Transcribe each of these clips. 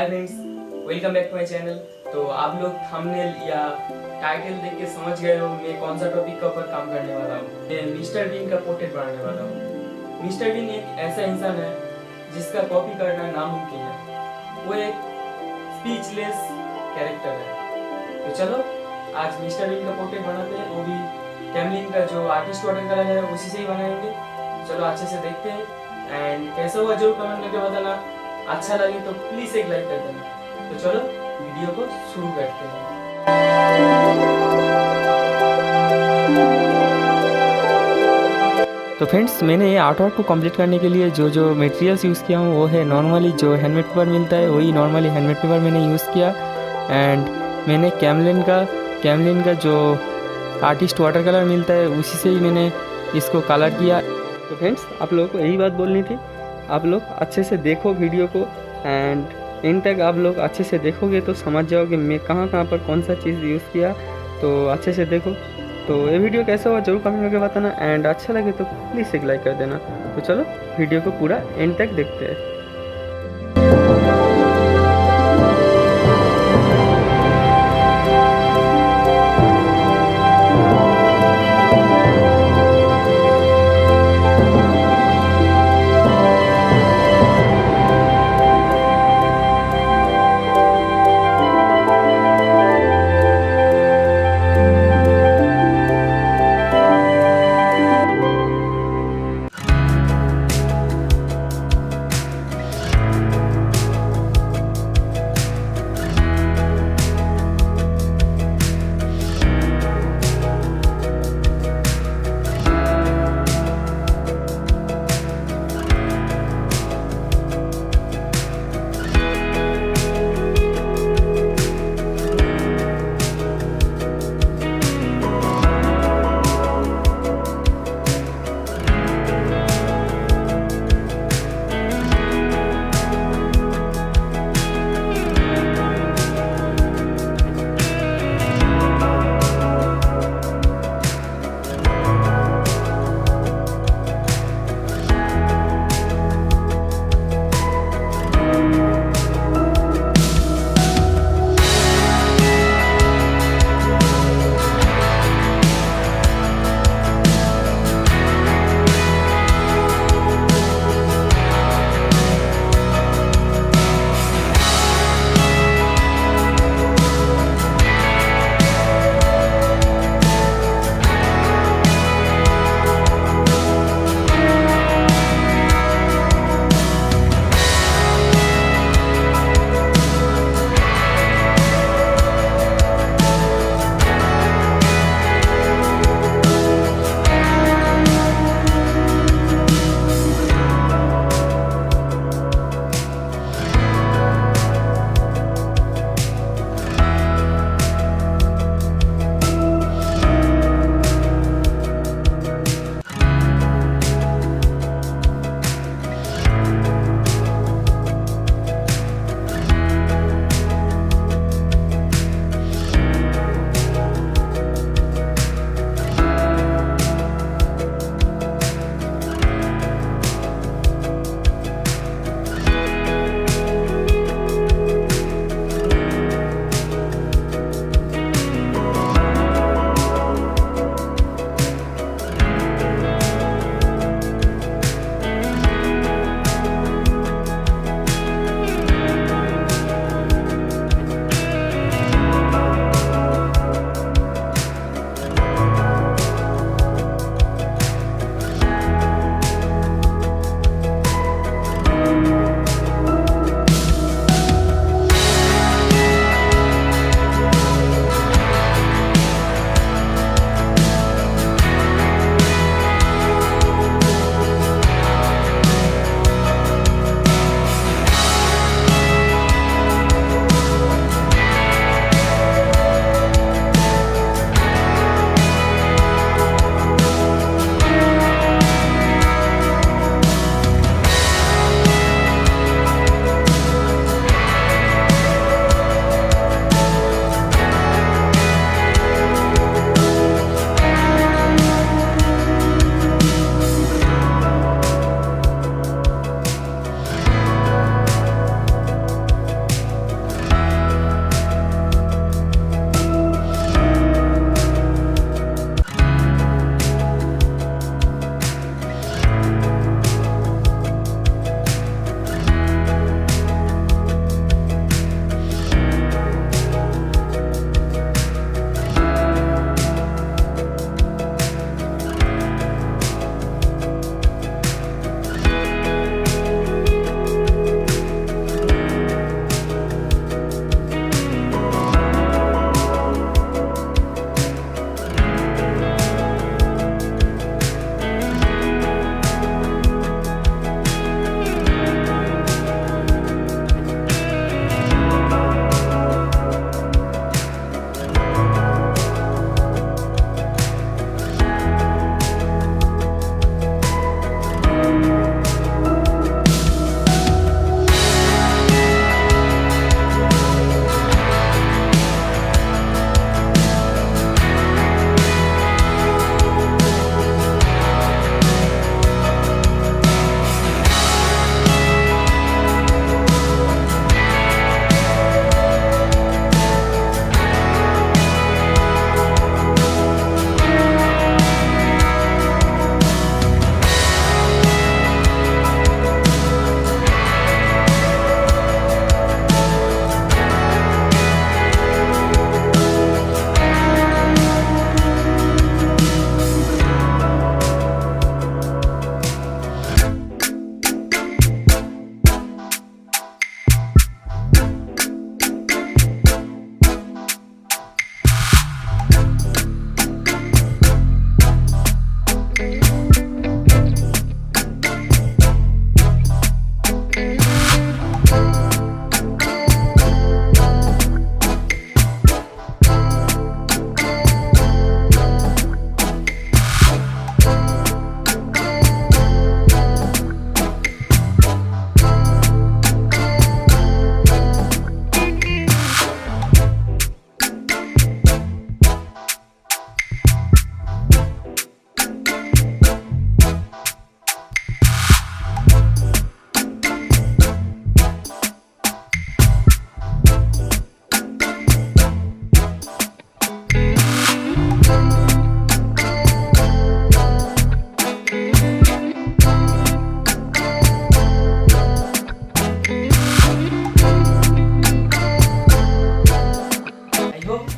Hi friends, welcome back to my channel. तो आप लोग थंबनेल या टाइटल देख के समझ गए हो मैं कौन सा टॉपिक के ऊपर काम करने वाला हूँ। मैं मिस्टर बीन का पोर्ट्रेट बनाने वाला हूँ। मिस्टर बीन एक ऐसा इंसान है जिसका कॉपी करना नामुमकिन है। वो एक स्पीचलेस कैरेक्टर है। तो चलो आज मिस्टर बीन का पोर्ट्रेट बनाते हैं, वो भी कैमलिन का जो आर्टिस्ट वाटर कलर है उसी से ही बनाएंगे। चलो अच्छे से देखते हैं एंड कैसा हुआ जरूर कमेंट करके बताना। अच्छा लगे तो प्लीज एक लाइक कर देना। तो चलो वीडियो को शुरू करते हैं। तो फ्रेंड्स, मैंने ये आर्ट वर्क को कंप्लीट करने के लिए जो जो मटेरियल्स यूज़ किया हूँ वो है नॉर्मली जो हैंडमेड पेपर मिलता है वही नॉर्मली हैंडमेड पेपर मैंने यूज़ किया। एंड मैंने कैमलिन का जो आर्टिस्ट वाटर कलर मिलता है उसी से ही मैंने इसको कलर किया। तो फ्रेंड्स, आप लोगों को यही बात बोलनी थी। आप लोग अच्छे से देखो वीडियो को एंड इन तक आप लोग अच्छे से देखोगे तो समझ जाओगे मैं कहाँ पर कौन सा चीज़ यूज़ किया। तो अच्छे से देखो। तो ये वीडियो कैसा हुआ जरूर कमेंट करके बताना एंड अच्छा लगे तो प्लीज़ एक लाइक कर देना। तो चलो वीडियो को पूरा एंड तक देखते हैं।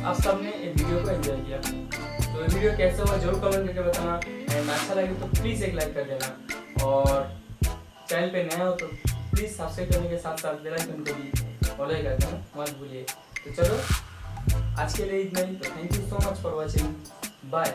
आप सबने इस वीडियो को एंजॉय किया। तो ये वीडियो कैसे हुआ जरूर कमेंट करके बताना, एंड अच्छा लगे तो प्लीज़ एक लाइक कर देना, और चैनल पे नया हो तो प्लीज़ सब्सक्राइब करने के साथ साथ बेल आइकन को भी फॉलो कर देना मत भूलिए। तो चलो आज के लिए इतना ही। तो thank you so much for watching, bye.